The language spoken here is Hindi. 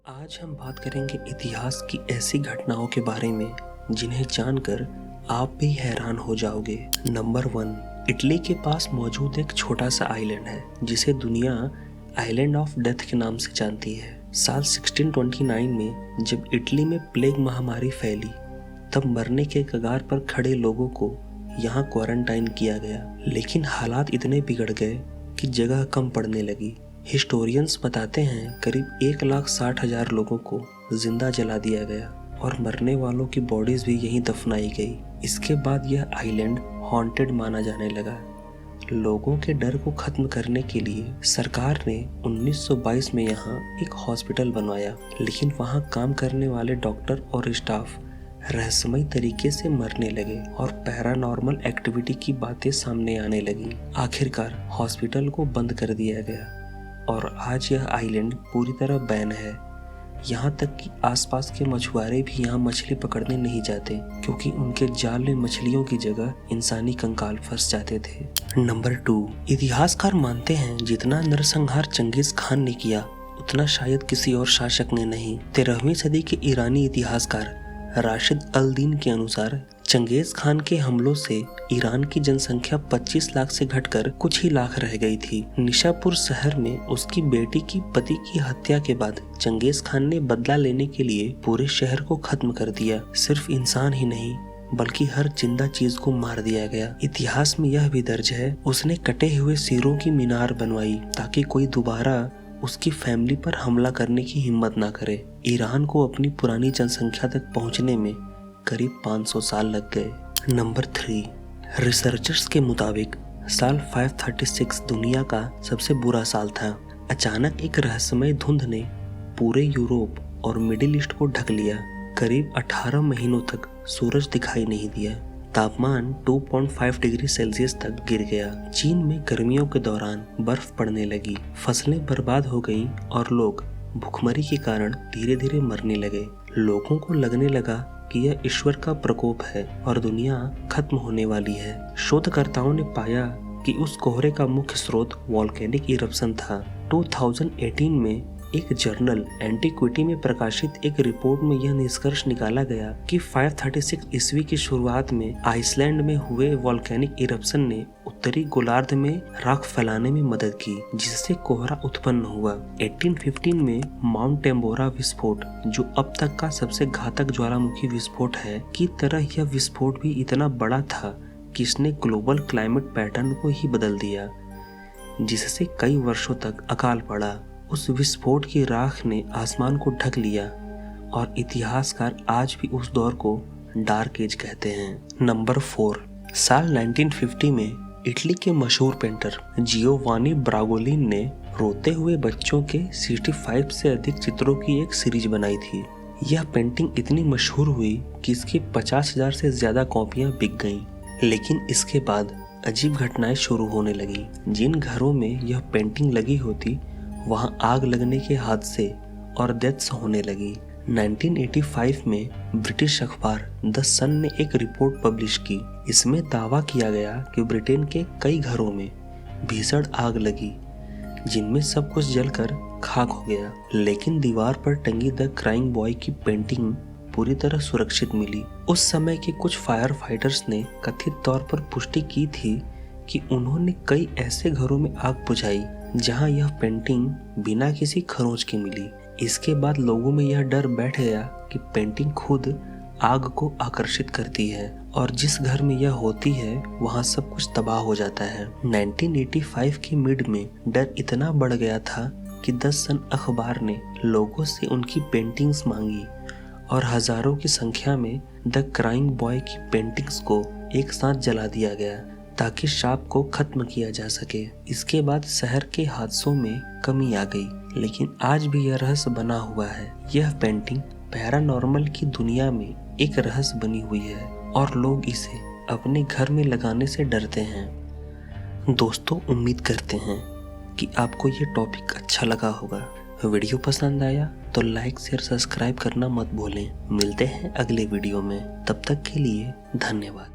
आज हम बात करेंगे इतिहास की ऐसी घटनाओं के बारे में जिन्हें जानकर आप भी हैरान हो जाओगे। नंबर 1, इटली के पास मौजूद एक छोटा सा आइलैंड है जिसे दुनिया आइलैंड ऑफ डेथ के नाम से जानती है। साल 1629 में जब इटली में प्लेग महामारी फैली तब मरने के कगार पर खड़े लोगों को यहाँ क्वारंटाइन किया गया, लेकिन हालात इतने बिगड़ गए कि जगह कम पड़ने लगी। हिस्टोरियंस बताते हैं करीब 1,60,000 लोगों को जिंदा जला दिया गया और मरने वालों की बॉडीज भी यहीं दफनाई गई। इसके बाद यह आइलैंड हॉन्टेड माना जाने लगा। लोगों के डर को खत्म करने के लिए सरकार ने 1922 में यहाँ एक हॉस्पिटल बनवाया, लेकिन वहाँ काम करने वाले डॉक्टर और स्टाफ रहस्यमयी तरीके से मरने लगे और पैरानॉर्मल एक्टिविटी की बातें सामने आने लगी। आखिरकार हॉस्पिटल को बंद कर दिया गया और आज यह आइलैंड पूरी तरह बैन है। यहाँ तक कि आसपास के मछुआरे भी यहाँ मछली पकड़ने नहीं जाते क्योंकि उनके जाल में मछलियों की जगह इंसानी कंकाल फंस जाते थे। नंबर 2, इतिहासकार मानते हैं जितना नरसंहार चंगेज खान ने किया उतना शायद किसी और शासक ने नहीं। 13वीं सदी के ईरानी इतिहासकार राशिद अल दीन के अनुसार चंगेज खान के हमलों से ईरान की जनसंख्या 25 लाख से घटकर कुछ ही लाख रह गई थी। निशापुर शहर में उसकी बेटी की पति की हत्या के बाद चंगेज खान ने बदला लेने के लिए पूरे शहर को खत्म कर दिया। सिर्फ इंसान ही नहीं बल्कि हर जिंदा चीज को मार दिया गया। इतिहास में यह भी दर्ज है उसने कटे हुए सिरों की मीनार बनवाई ताकि कोई दोबारा उसकी फैमिली पर हमला करने की हिम्मत ना करे। ईरान को अपनी पुरानी जनसंख्या तक पहुंचने में करीब 500 साल लग गए। नंबर 3, रिसर्चर्स के मुताबिक साल 536 दुनिया का सबसे बुरा साल था। अचानक एक रहस्यमय धुंध ने पूरे यूरोप और मिडिल ईस्ट को ढक लिया। करीब 18 महीनों तक सूरज दिखाई नहीं दिया। तापमान 2.5 डिग्री सेल्सियस तक गिर गया। चीन में गर्मियों के दौरान बर्फ पड़ने लगी, फसलें बर्बाद हो गईं और लोग भूखमरी के कारण धीरे धीरे मरने लगे। लोगों को लगने लगा कि यह ईश्वर का प्रकोप है और दुनिया खत्म होने वाली है। शोधकर्ताओं ने पाया कि उस कोहरे का मुख्य स्रोत वॉल्केनिक इरप्शन था। 2018 में एक जर्नल एंटीक्विटी में प्रकाशित एक रिपोर्ट में यह निष्कर्ष निकाला गया कि 536 ईस्वी की शुरुआत में आइसलैंड में हुए वॉल्केनिक इरप्शन ने उत्तरी गोलार्ध में राख फैलाने में मदद की, जिससे कोहरा उत्पन्न हुआ। 1815 में माउंट टेम्बोरा विस्फोट, जो अब तक का सबसे घातक ज्वालामुखी विस्फोट है, की तरह यह विस्फोट भी इतना बड़ा था कि इसने ग्लोबल क्लाइमेट पैटर्न को ही बदल दिया, जिससे कई वर्षों तक अकाल पड़ा। उस विस्फोट की राख ने आसमान को ढक लिया और इतिहासकार आज भी उस दौर को डार्क एज कहते हैं। नंबर 4, साल 1950 में इटली के मशहूर पेंटर जियोवानी ब्रागोलिन ने रोते हुए बच्चों के 65 से अधिक चित्रों की एक सीरीज बनाई थी। यह पेंटिंग इतनी मशहूर हुई कि इसकी 50,000 से ज्यादा कॉपियां बिक गईं। लेकिन इसके बाद अजीब घटनाएं शुरू होने लगी। जिन घरों में यह पेंटिंग लगी होती वहां आग लगने के हादसे और डेथ्स होने लगी। 1985 में ब्रिटिश अखबार द सन ने एक रिपोर्ट पब्लिश की। इसमें दावा किया गया कि ब्रिटेन के कई घरों में भीषण आग लगी, जिनमें सब कुछ जलकर खाक हो गया, लेकिन दीवार पर टंगी द क्राइंग बॉय की पेंटिंग पूरी तरह सुरक्षित मिली। उस समय के कुछ फायर फाइटर्स ने कथित तौर पर पुष्टि की थी कि उन्होंने कई ऐसे घरों में आग बुझाई जहां यह पेंटिंग बिना किसी खरोंच के मिली। इसके बाद लोगों में यह डर बैठ गया कि पेंटिंग खुद आग को आकर्षित करती है और जिस घर में यह होती है वहां सब कुछ तबाह हो जाता है। 1985 की मिड में डर इतना बढ़ गया था कि द सन अखबार ने लोगों से उनकी पेंटिंग्स मांगी और हजारों की संख्या में द क्राइंग बॉय की पेंटिंग्स को एक साथ जला दिया गया ताकि शाप को खत्म किया जा सके। इसके बाद शहर के हादसों में कमी आ गई, लेकिन आज भी यह रहस्य बना हुआ है। यह पेंटिंग पैरानॉर्मल की दुनिया में एक रहस्य बनी हुई है और लोग इसे अपने घर में लगाने से डरते हैं। दोस्तों, उम्मीद करते हैं कि आपको ये टॉपिक अच्छा लगा होगा। वीडियो पसंद आया तो लाइक, शेयर, सब्सक्राइब करना मत भूलें। मिलते हैं अगले वीडियो में, तब तक के लिए धन्यवाद।